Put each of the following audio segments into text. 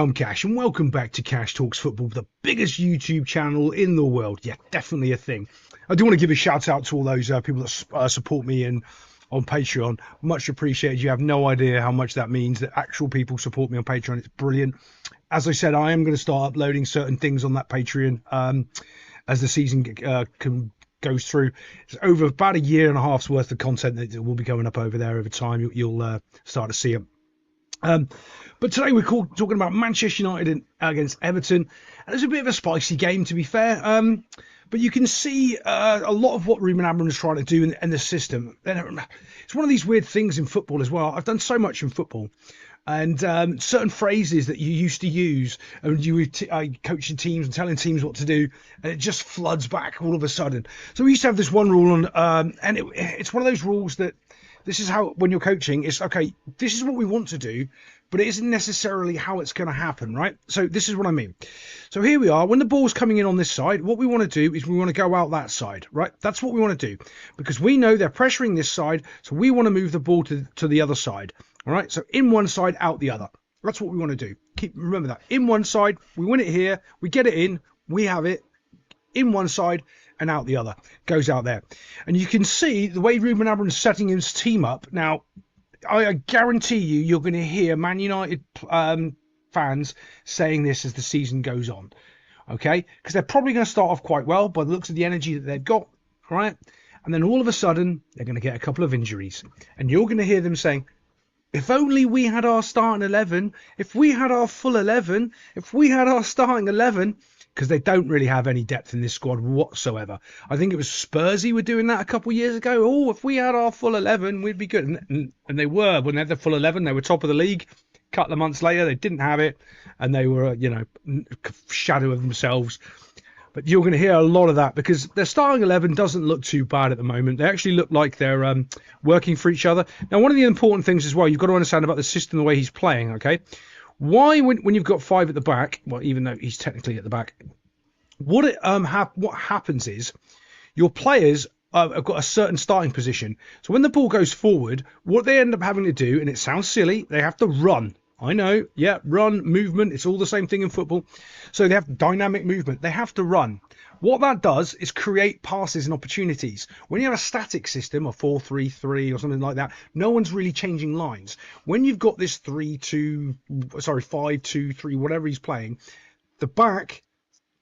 I'm Cash, and welcome back to Cash Talks Football, the biggest YouTube channel in the world. Yeah, definitely a thing. I do want to give a shout out to all those people that support me on Patreon. Much appreciated. You have no idea how much that means that actual people support me on Patreon. It's brilliant. As I said, I am going to start uploading certain things on that Patreon as the season goes through. It's over about a year and a half's worth of content that will be going up over there over time. You'll start to see it. But today we're talking about Manchester United against Everton, and it's a bit of a spicy game, to be fair. But you can see a lot of what Ruben Amorim is trying to do in the system. It's one of these weird things in football as well. I've done so much in football, and certain phrases that you used to use, and you were coaching teams and telling teams what to do, and it just floods back all of a sudden. So we used to have this one rule on, and it's one of those rules that this is how, when you're coaching, it's okay, this is what we want to do, but it isn't necessarily how it's going to happen, right? So this is what I mean. So here we are. When the ball's coming in on this side, what we want to do is we want to go out that side, right? That's what we want to do, because we know they're pressuring this side, so we want to move the ball to the other side, all right? So in one side, out the other. That's what we want to do. Remember that. In one side, we win it here, we get it in, we have it in one side, and out the other. Goes out there. And you can see the way Ruben Amorim is setting his team up. Now, I guarantee you're going to hear Man United fans saying this as the season goes on. Okay? Because they're probably going to start off quite well by the looks of the energy that they've got. Right? And then all of a sudden, they're going to get a couple of injuries. And you're going to hear them saying, if only we had our starting 11, if we had our full 11, if we had our starting 11, because they don't really have any depth in this squad whatsoever. I think it was Spursy were doing that a couple of years ago. Oh, if we had our full 11, we'd be good. And they were. When they had the full 11, they were top of the league. A couple of months later, they didn't have it. And they were, shadow of themselves. But you're going to hear a lot of that because their starting 11 doesn't look too bad at the moment. They actually look like they're working for each other. Now, one of the important things as well, you've got to understand about the system, the way he's playing, okay? Why, when you've got five at the back, well, even though he's technically at the back, what happens is your players have got a certain starting position. So when the ball goes forward, what they end up having to do, and it sounds silly, they have to run. I know, yeah, run, movement, it's all the same thing in football. So they have dynamic movement. They have to run. What that does is create passes and opportunities. When you have a static system, a 4-3-3 or something like that, no one's really changing lines. When you've got this 5-2-3, whatever he's playing, the back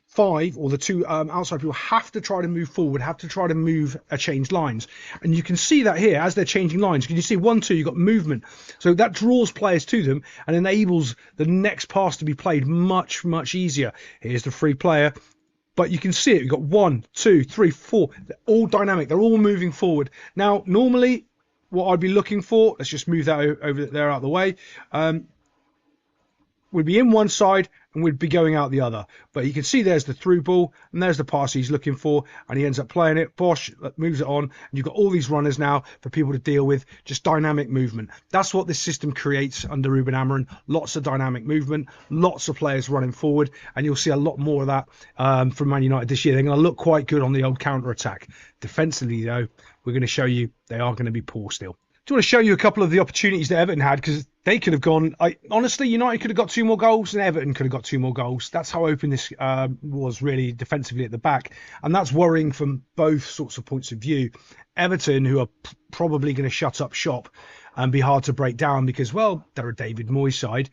five or the two outside people have to try to move forward, have to try to change lines. And you can see that here as they're changing lines. Can you see 1-2, you've got movement. So that draws players to them and enables the next pass to be played much, much easier. Here's the free player. But you can see it. You've got 1, 2, 3, 4. They're all dynamic. They're all moving forward. Now, normally, what I'd be looking for, let's just move that over there out of the way, would be in one side and we'd be going out the other. But you can see there's the through ball and there's the pass he's looking for, and he ends up playing it. Bosch moves it on, and you've got all these runners now for people to deal with. Just dynamic movement. That's what this system creates under Ruben Amorim. Lots of dynamic movement, lots of players running forward, and you'll see a lot more of that from Man United this year. They're going to look quite good on the old counter-attack. Defensively, though, we're going to show you they are going to be poor still. I just want to show you a couple of the opportunities that Everton had, because they could have gone. Honestly, United could have got 2 more goals and Everton could have got 2 more goals. That's how open this was really defensively at the back. And that's worrying from both sorts of points of view. Everton, who are probably going to shut up shop and be hard to break down because, well, they're a David Moyes side.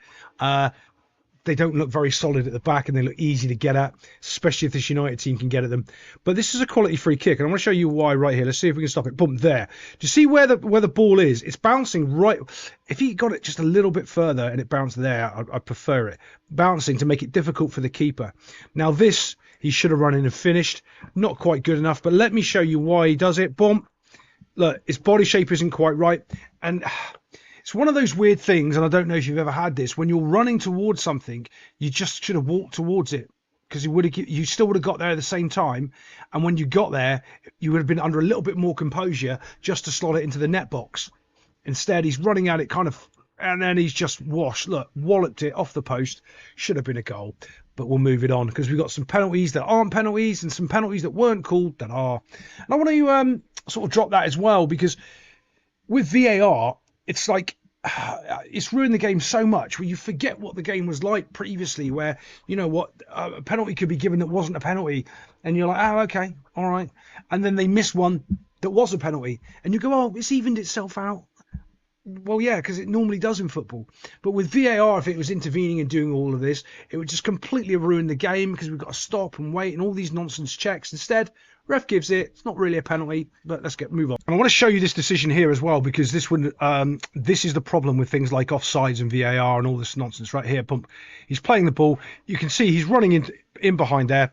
They don't look very solid at the back and they look easy to get at, especially if this United team can get at them. But this is a quality free kick, and I want to show you why right here. Let's see if we can stop it. Boom, there. Do you see where the ball is? It's bouncing right. If he got it just a little bit further and it bounced there, I prefer it. Bouncing to make it difficult for the keeper. Now this, he should have run in and finished. Not quite good enough, but let me show you why he does it. Boom. Look, his body shape isn't quite right. And it's one of those weird things, and I don't know if you've ever had this. When you're running towards something, you just should have walked towards it, because you still would have got there at the same time. And when you got there, you would have been under a little bit more composure just to slot it into the net box. Instead, he's running at it and then he's just walloped it off the post. Should have been a goal, but we'll move it on because we've got some penalties that aren't penalties and some penalties that weren't called that are. And I want to sort of drop that as well, because with VAR, it's like it's ruined the game so much where you forget what the game was like previously, where you know what, a penalty could be given that wasn't a penalty, and you're like, oh, okay, all right, and then they miss one that was a penalty, and you go, oh, it's evened itself out. Well, yeah, because it normally does in football. But with VAR, if it was intervening and doing all of this, it would just completely ruin the game, because we've got to stop and wait and all these nonsense checks. Instead, ref gives it. It's not really a penalty, but let's move on. And I want to show you this decision here as well, because this is the problem with things like offsides and VAR and all this nonsense right here. Pump. He's playing the ball. You can see he's running in behind there.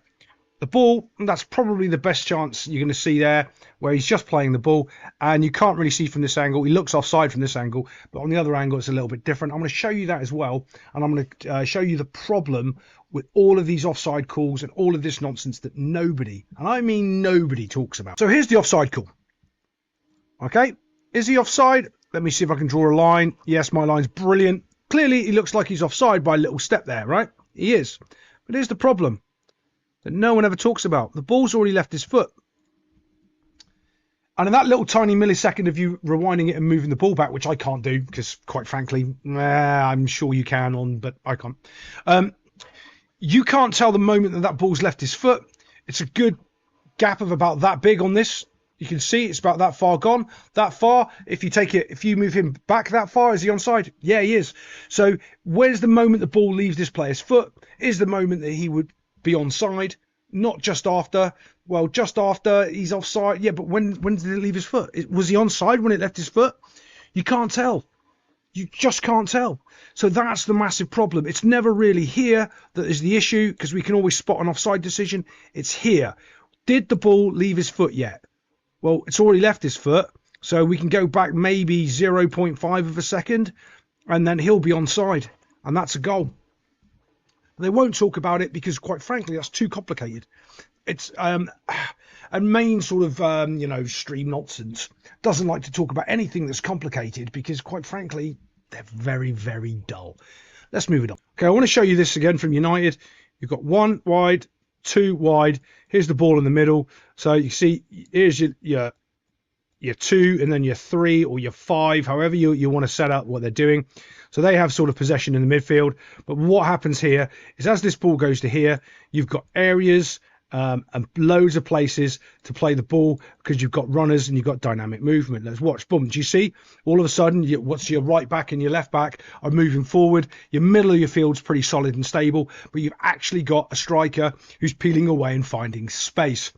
The ball, that's probably the best chance you're going to see there, where he's just playing the ball, and you can't really see from this angle. He looks offside from this angle, but on the other angle, it's a little bit different. I'm going to show you that as well, and I'm going to show you the problem with all of these offside calls and all of this nonsense that nobody, and I mean nobody, talks about. So here's the offside call. Okay, is he offside? Let me see if I can draw a line. Yes, my line's brilliant. Clearly, he looks like he's offside by a little step there, right? He is. But here's the problem that no one ever talks about. The ball's already left his foot. And in that little tiny millisecond of you rewinding it and moving the ball back, which I can't do, because quite frankly, I'm sure you can, but I can't. You can't tell the moment that that ball's left his foot. It's a good gap of about that big on this. You can see it's about that far gone. That far, if you move him back that far, is he onside? Yeah, he is. So where's the moment the ball leaves this player's foot is the moment that he would be onside, not just after. Well, just after he's offside. Yeah, but when did it leave his foot? Was he onside when it left his foot? You can't tell. You just can't tell. So that's the massive problem. It's never really here that is the issue, because we can always spot an offside decision. It's here. Did the ball leave his foot yet? Well, it's already left his foot, so we can go back maybe 0.5 of a second, and then he'll be onside, and that's a goal. They won't talk about it because, quite frankly, that's too complicated. It's a main sort of stream nonsense doesn't like to talk about anything that's complicated because, quite frankly, they're very, very dull. Let's move it on. Okay, I want to show you this again from United. You've got one wide, two wide. Here's the ball in the middle. So you see, here's your two, and then your three or your five, however you want to set up what they're doing. So they have sort of possession in the midfield. But what happens here is, as this ball goes to here, you've got areas and loads of places to play the ball, because you've got runners and you've got dynamic movement. Let's watch. Boom. Do you see? All of a sudden, what's your right back and your left back are moving forward. Your middle of your field's pretty solid and stable, but you've actually got a striker who's peeling away and finding space.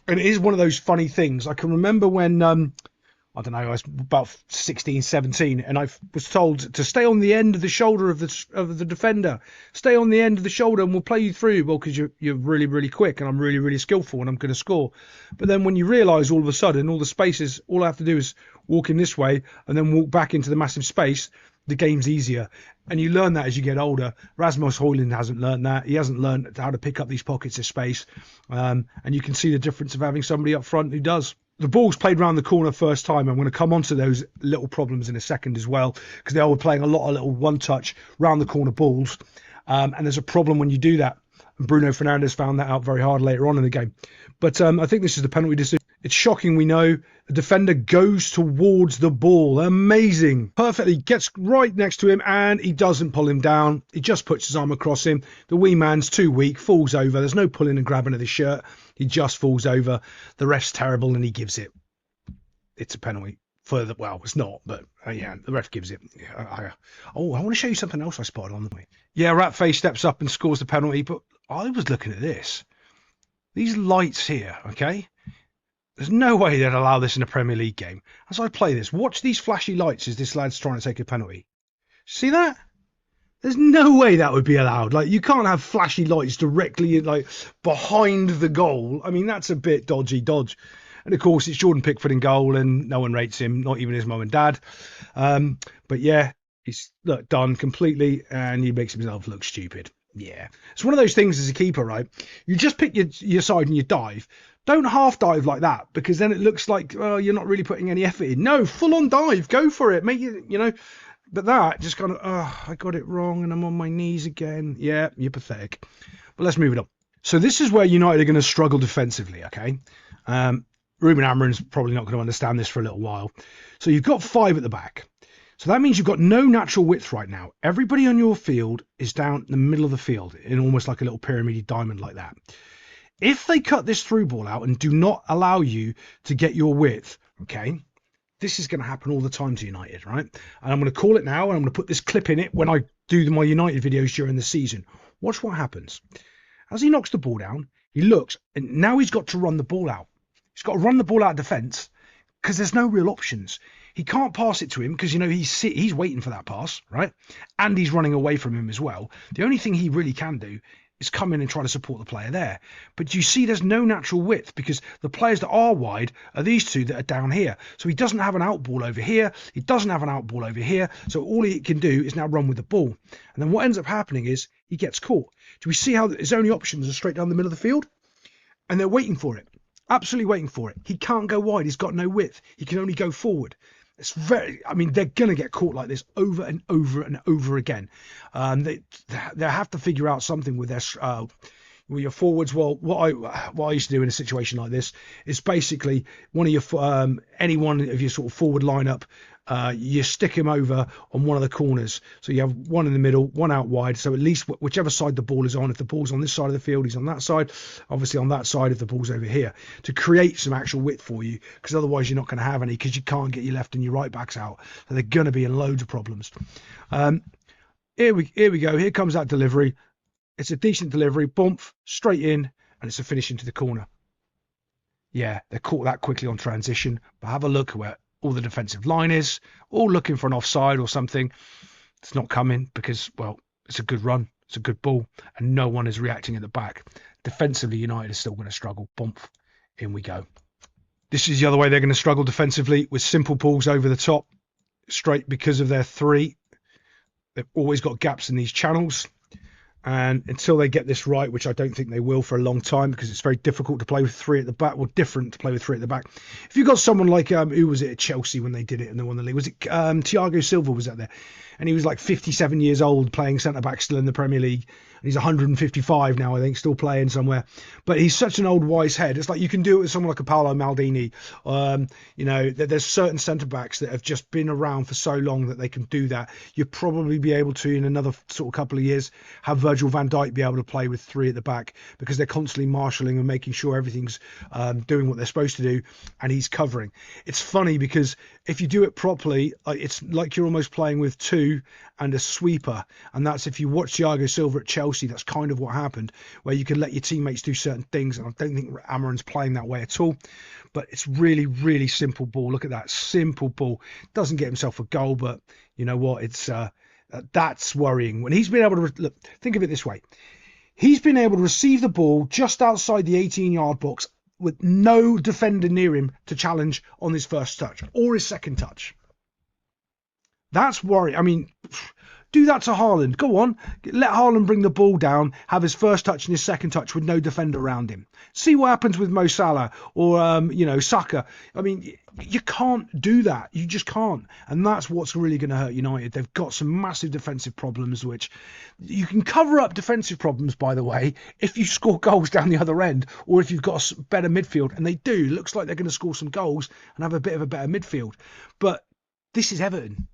And it is one of those funny things. I can remember when, I don't know, I was about 16, 17, and I was told to stay on the end of the shoulder of the defender. Stay on the end of the shoulder and we'll play you through. Well, because you're really, really quick and I'm really, really skillful and I'm going to score. But then when you realise all of a sudden all the spaces, all I have to do is walk in this way and then walk back into the massive space, the game's easier. And you learn that as you get older. Rasmus Højlund hasn't learned that. He hasn't learned how to pick up these pockets of space. And you can see the difference of having somebody up front who does. The ball's played round the corner first time. I'm going to come on to those little problems in a second as well, because they were playing a lot of little one-touch round the corner balls. And there's a problem when you do that. And Bruno Fernandes found that out very hard later on in the game. But I think this is the penalty decision. It's shocking, we know. The defender goes towards the ball. Amazing. Perfectly gets right next to him, and he doesn't pull him down. He just puts his arm across him. The wee man's too weak, falls over. There's no pulling and grabbing of his shirt. He just falls over. The ref's terrible, and he gives it. It's a penalty. Well, it's not, but yeah, the ref gives it. I want to show you something else I spotted on the way. Yeah, Ratface steps up and scores the penalty, but I was looking at this. These lights here, okay? There's no way they'd allow this in a Premier League game. As I play this, watch these flashy lights as this lad's trying to take a penalty. See that? There's no way that would be allowed. Like, you can't have flashy lights directly like behind the goal. I mean, that's a bit dodgy. And of course, it's Jordan Pickford in goal, and no one rates him, not even his mum and dad. But yeah, he's done completely, and he makes himself look stupid. Yeah, it's one of those things as a keeper, right? You just pick your side and you dive. Don't half dive like that, because then it looks like you're not really putting any effort in. No, full on dive, go for it, make it, But that just kind of, I got it wrong and I'm on my knees again. Yeah, you're pathetic. But let's move it on. So this is where United are going to struggle defensively, okay? Ruben Amorim's probably not going to understand this for a little while. So you've got five at the back. So that means you've got no natural width right now. Everybody on your field is down in the middle of the field in almost like a little pyramid diamond like that. If they cut this through ball out and do not allow you to get your width, okay, this is going to happen all the time to United, right? And I'm going to call it now, and I'm going to put this clip in it when I do my United videos during the season. Watch what happens. As he knocks the ball down, he looks, and now he's got to run the ball out. He's got to run the ball out of defence because there's no real options. He can't pass it to him because, you know, he's waiting for that pass, right? And he's running away from him as well. The only thing he really can do is come in and try to support the player there. But you see there's no natural width because the players that are wide are these two that are down here. So he doesn't have an out ball over here. He doesn't have an out ball over here. So all he can do is now run with the ball. And then what ends up happening is he gets caught. Do we see how his only options are straight down the middle of the field? And they're waiting for it. Absolutely waiting for it. He can't go wide. He's got no width. He can only go forward. It's very, I mean, they're going to get caught like this over and over and over again. They have to figure out something with their with your forwards. Well, what I used to do in a situation like this is basically one of your any one of your sort of forward lineup, you stick him over on one of the corners. So you have one in the middle, one out wide. So at least whichever side the ball is on, if the ball's on this side of the field, he's on that side. Obviously on that side if the ball's over here, to create some actual width for you, because otherwise you're not going to have any, because you can't get your left and your right backs out. So they're going to be in loads of problems. Here we go. Here comes that delivery. It's a decent delivery, bump, straight in, and it's a finish into the corner. Yeah, they're caught that quickly on transition, but have a look where all the defensive line is, all looking for an offside or something. It's not coming because, well, it's a good run, it's a good ball, and no one is reacting at the back. Defensively, United is still going to struggle. Bump, in we go. This is the other way they're going to struggle defensively, with simple balls over the top, straight, because of their three. They've always got gaps in these channels. And until they get this right, which I don't think they will for a long time, because it's very difficult to play with three at the back, or different to play with three at the back. If you've got someone like, who was it at Chelsea when they did it and they won the league? Was it Thiago Silva was out there? And he was like 57 years old, playing centre-back still in the Premier League. And he's 155 now, I think, still playing somewhere. But he's such an old wise head. It's like you can do it with someone like a Paolo Maldini. You know, there's certain centre-backs that have just been around for so long that they can do that. You'll probably be able to, in another sort of couple of years, have Virgil van Dijk be able to play with three at the back, because they're constantly marshalling and making sure everything's doing what they're supposed to do, and he's covering. It's funny because if you do it properly, it's like you're almost playing with two and a sweeper, and that's, if you watch Thiago Silva at Chelsea, that's kind of what happened, where you can let your teammates do certain things, and I don't think Amarin's playing that way at all. But it's really, really simple ball. Look at that simple ball. Doesn't get himself a goal, but you know what? It's that's worrying. When he's been able to look, think of it this way: he's been able to receive the ball just outside the 18-yard box with no defender near him to challenge on his first touch or his second touch. That's worrying. I mean, do that to Haaland. Go on, let Haaland bring the ball down, have his first touch and his second touch with no defender around him. See what happens with Mo Salah or Saka. I mean, you can't do that. You just can't. And that's what's really going to hurt United. They've got some massive defensive problems, which you can cover up defensive problems, by the way, if you score goals down the other end, or if you've got a better midfield. And they do. It looks like they're going to score some goals and have a bit of a better midfield. But this is Everton.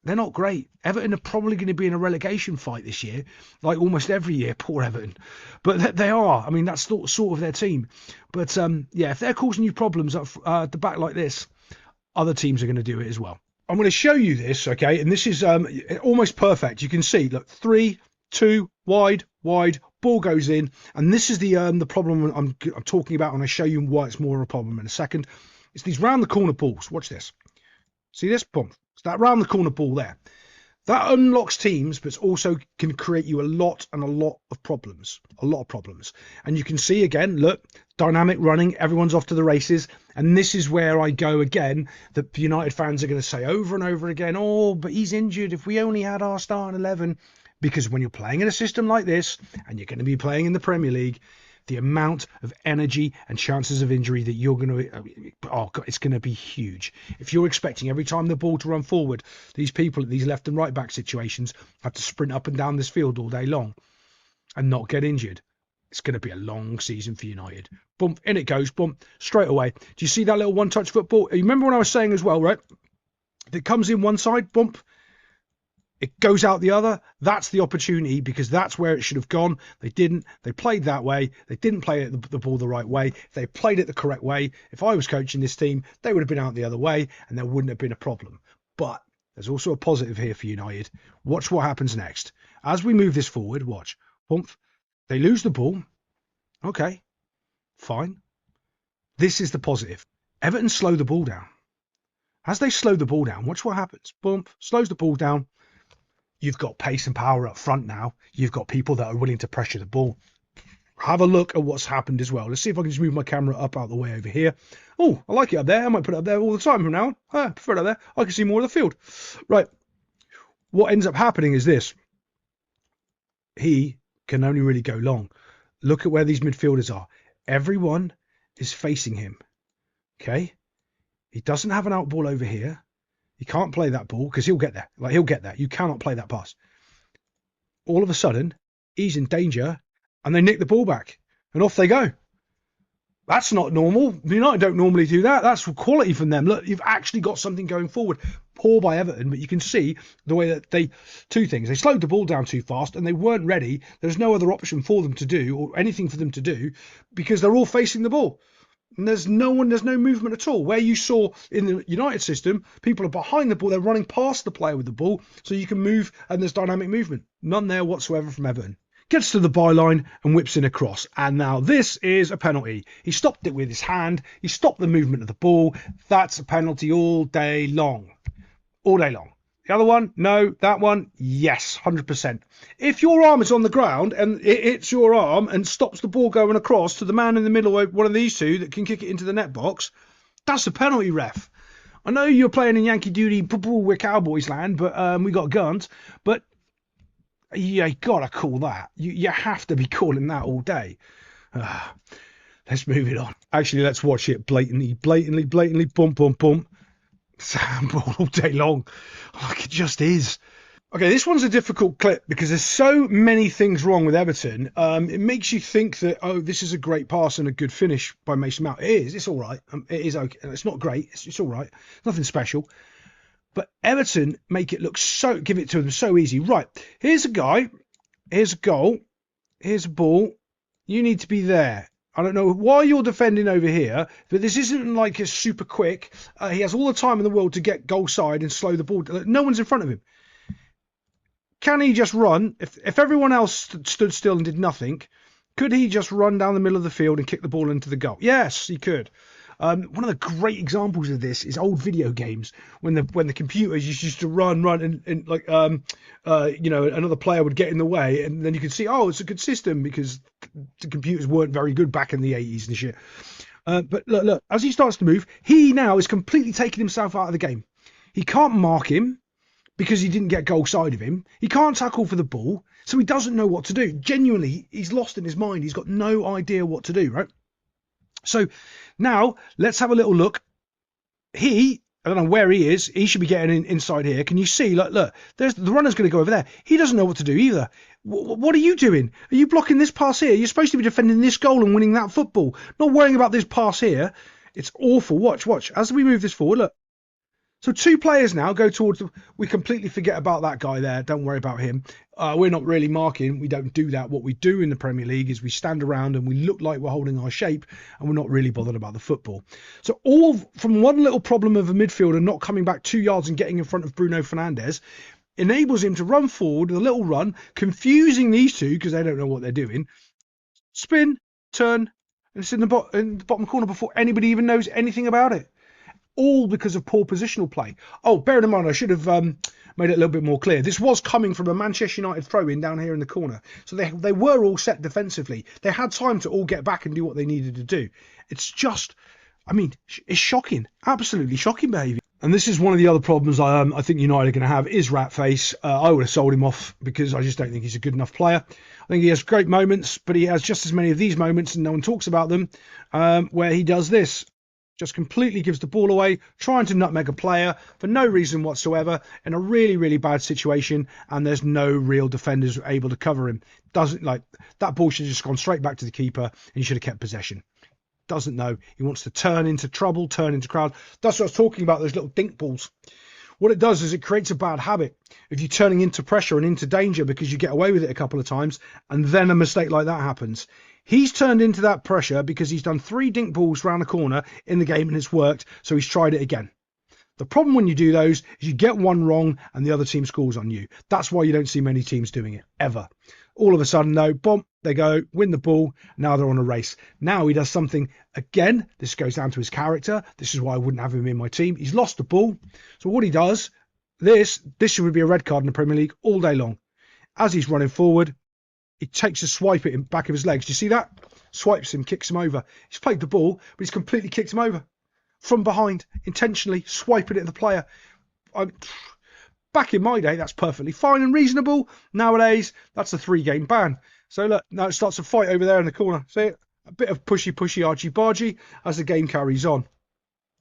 They're not great. Everton are probably going to be in a relegation fight this year, like almost every year. Poor Everton. But they are. I mean, that's sort of their team. But, yeah, if they're causing you problems at the back like this, other teams are going to do it as well. I'm going to show you this, okay? And this is almost perfect. You can see, look, 3, 2, wide, ball goes in. And this is the problem I'm talking about, and I'll show you why it's more of a problem in a second. It's these round-the-corner balls. Watch this. See this? Boom. That round the corner ball there, that unlocks teams, but also can create you a lot of problems. And you can see again, look, dynamic running, everyone's off to the races. And this is where I go again. The United fans are going to say over and over again, oh, but he's injured. If we only had our starting 11, because when you're playing in a system like this, and you're going to be playing in the Premier League, the amount of energy and chances of injury that you're going to, it's going to be huge. If you're expecting every time the ball to run forward, these people at these left and right back situations have to sprint up and down this field all day long and not get injured, it's going to be a long season for United. Bump, in it goes, bump, straight away. Do you see that little one-touch football? You remember when I was saying as well, right? If it comes in one side, bump, it goes out the other. That's the opportunity, because that's where it should have gone. They didn't. They played that way. They didn't play the ball the right way. If they played it the correct way, if I was coaching this team, they would have been out the other way and there wouldn't have been a problem. But there's also a positive here for United. Watch what happens next. As we move this forward, watch. Bump. They lose the ball. Okay, fine. This is the positive. Everton slow the ball down. As they slow the ball down, watch what happens. Bump, slows the ball down. You've got pace and power up front now. You've got people that are willing to pressure the ball. Have a look at what's happened as well. Let's see if I can just move my camera up out the way over here. Oh, I like it up there. I might put it up there all the time from now on. I prefer it up there. I can see more of the field. Right. What ends up happening is this. He can only really go long. Look at where these midfielders are. Everyone is facing him. Okay. He doesn't have an out ball over here. He can't play that ball because he'll get there. Like, he'll get there. You cannot play that pass. All of a sudden, he's in danger and they nick the ball back and off they go. That's not normal. United don't normally do that. That's quality from them. Look, you've actually got something going forward. Poor by Everton, but you can see the way that two things. They slowed the ball down too fast and they weren't ready. There's no other option for them to do, or anything for them to do, because they're all facing the ball. And there's no movement at all. Where you saw in the United system, people are behind the ball, they're running past the player with the ball, so you can move and there's dynamic movement. None there whatsoever from Everton. Gets to the byline and whips in a cross. And now this is a penalty. He stopped it with his hand. He stopped the movement of the ball. That's a penalty all day long. All day long. The other one, no. That one, yes, 100%. If your arm is on the ground and it hits your arm and stops the ball going across to the man in the middle, one of these two that can kick it into the net box, that's a penalty, ref. I know you're playing in Yankee Doodle football with Cowboys land, but we got guns. But you gotta call that. You have to be calling that all day. Let's move it on. Actually, let's watch it blatantly, bump, bump, bump. Sandball all day long, like it just is. Okay, this one's a difficult clip because there's so many things wrong with Everton. It makes you think that, oh, this is a great pass and a good finish by Mason Mount. It is. It's all right. It is okay. It's not great. It's all right. Nothing special. But Everton make it look give it to them so easy. Right, here's a guy. Here's a goal. Here's a ball. You need to be there. I don't know why you're defending over here, but this isn't like it's super quick. He has all the time in the world to get goal side and slow the ball. No one's in front of him. Can he just run? If everyone else stood still and did nothing, could he just run down the middle of the field and kick the ball into the goal? Yes, he could. One of the great examples of this is old video games when the computers used to run and like another player would get in the way, and then you could see, oh, it's a good system because the computers weren't very good back in the 80s and shit. But look, as he starts to move, he now is completely taking himself out of the game. He can't mark him because he didn't get goal side of him. He can't tackle for the ball, so he doesn't know what to do. Genuinely, he's lost in his mind. He's got no idea what to do, right? So now let's have a little look. I don't know where he is. He should be getting inside here. Can you see? Look, there's the runner's going to go over there. He doesn't know what to do either. What are you doing? Are you blocking this pass here? You're supposed to be defending this goal and winning that football, not worrying about this pass here. It's awful. Watch. As we move this forward, look. So two players now go towards we completely forget about that guy there. Don't worry about him. We're not really marking. We don't do that. What we do in the Premier League is we stand around and we look like we're holding our shape and we're not really bothered about the football. So all from one little problem of a midfielder not coming back 2 yards and getting in front of Bruno Fernandes enables him to run forward with a little run, confusing these two because they don't know what they're doing. Spin, turn, and it's in the bottom corner before anybody even knows anything about it. All because of poor positional play. Oh, bearing in mind, I should have made it a little bit more clear. This was coming from a Manchester United throw-in down here in the corner. So they were all set defensively. They had time to all get back and do what they needed to do. It's just, I mean, it's shocking. Absolutely shocking behaviour. And this is one of the other problems I think United are going to have is rat face. I would have sold him off because I just don't think he's a good enough player. I think he has great moments, but he has just as many of these moments, and no one talks about them, where he does this. Just completely gives the ball away, trying to nutmeg a player for no reason whatsoever in a really, really bad situation, and there's no real defenders able to cover him. Doesn't like that ball should have just gone straight back to the keeper, and he should have kept possession. Doesn't know. He wants to turn into trouble, turn into crowd. That's what I was talking about, those little dink balls. What it does is it creates a bad habit. If you're turning into pressure and into danger because you get away with it a couple of times and then a mistake like that happens. He's turned into that pressure because he's done 3 dink balls round the corner in the game and it's worked, so he's tried it again. The problem when you do those is you get one wrong and the other team scores on you. That's why you don't see many teams doing it, ever. All of a sudden, though, boom, they go, win the ball, now they're on a race. Now he does something, again, this goes down to his character. This is why I wouldn't have him in my team. He's lost the ball. So what he does, this would be a red card in the Premier League all day long. As he's running forward, he takes a swipe at him, back of his legs. Do you see that? Swipes him, kicks him over. He's played the ball, but he's completely kicked him over. From behind, intentionally swiping it at the player. Back in my day, that's perfectly fine and reasonable. Nowadays, that's a 3-game ban. So look, now it starts a fight over there in the corner. See it? A bit of pushy, archy-bargy as the game carries on.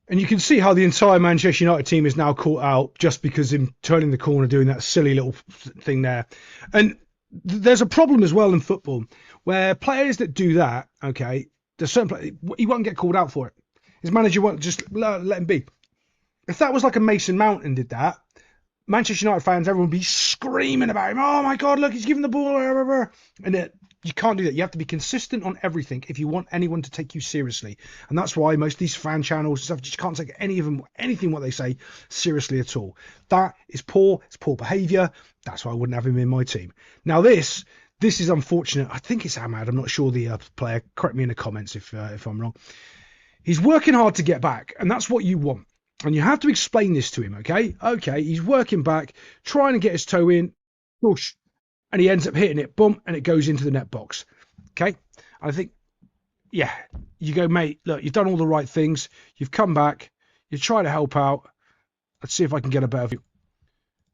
And you can see how the entire Manchester United team is now caught out just because him turning the corner, doing that silly little thing there. And there's a problem as well in football where players that do that, okay, there's certain players, he won't get called out for it. His manager won't just let him be. If that was like a Mason Mount and did that, Manchester United fans, everyone would be screaming about him. Oh my God, look, he's giving the ball. And you can't do that. You have to be consistent on everything if you want anyone to take you seriously. And that's why most of these fan channels and stuff, you just can't take any of them, anything what they say seriously at all. That is poor. It's poor behaviour. That's why I wouldn't have him in my team. Now this is unfortunate. I think it's Ahmad. I'm not sure the player. Correct me in the comments if I'm wrong. He's working hard to get back, and that's what you want. And you have to explain this to him, okay? Okay, he's working back, trying to get his toe in, push, and he ends up hitting it, boom, and it goes into the net box, okay? I think, yeah, you go, mate, look, you've done all the right things. You've come back. You try to help out. Let's see if I can get a better view.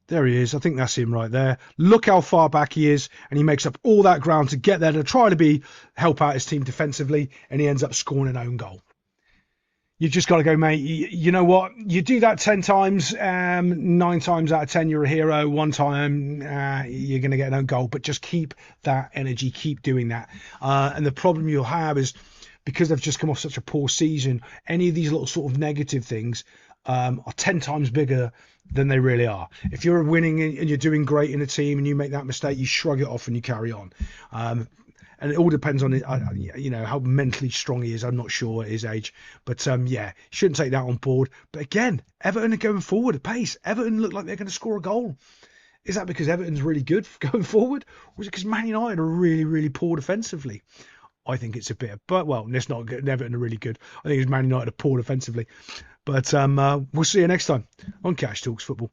There he is. I think that's him right there. Look how far back he is, and he makes up all that ground to get there to try to help out his team defensively, and he ends up scoring an own goal. You've just got to go, mate. You know what? You do that 10 times, 9 times out of 10, you're a hero. 1 time, you're going to get an own goal. But just keep that energy. Keep doing that. And the problem you'll have is because they've just come off such a poor season, any of these little sort of negative things are 10 times bigger than they really are. If you're winning and you're doing great in a team and you make that mistake, you shrug it off and you carry on. And it all depends on, how mentally strong he is. I'm not sure at his age. But, yeah, shouldn't take that on board. But, again, Everton are going forward at pace. Everton look like they're going to score a goal. Is that because Everton's really good going forward? Or is it because Man United are really, really poor defensively? I think it's a bit of, but, well, it's not good. Everton are really good. I think it's Man United are poor defensively. But we'll see you next time on Cash Talks Football.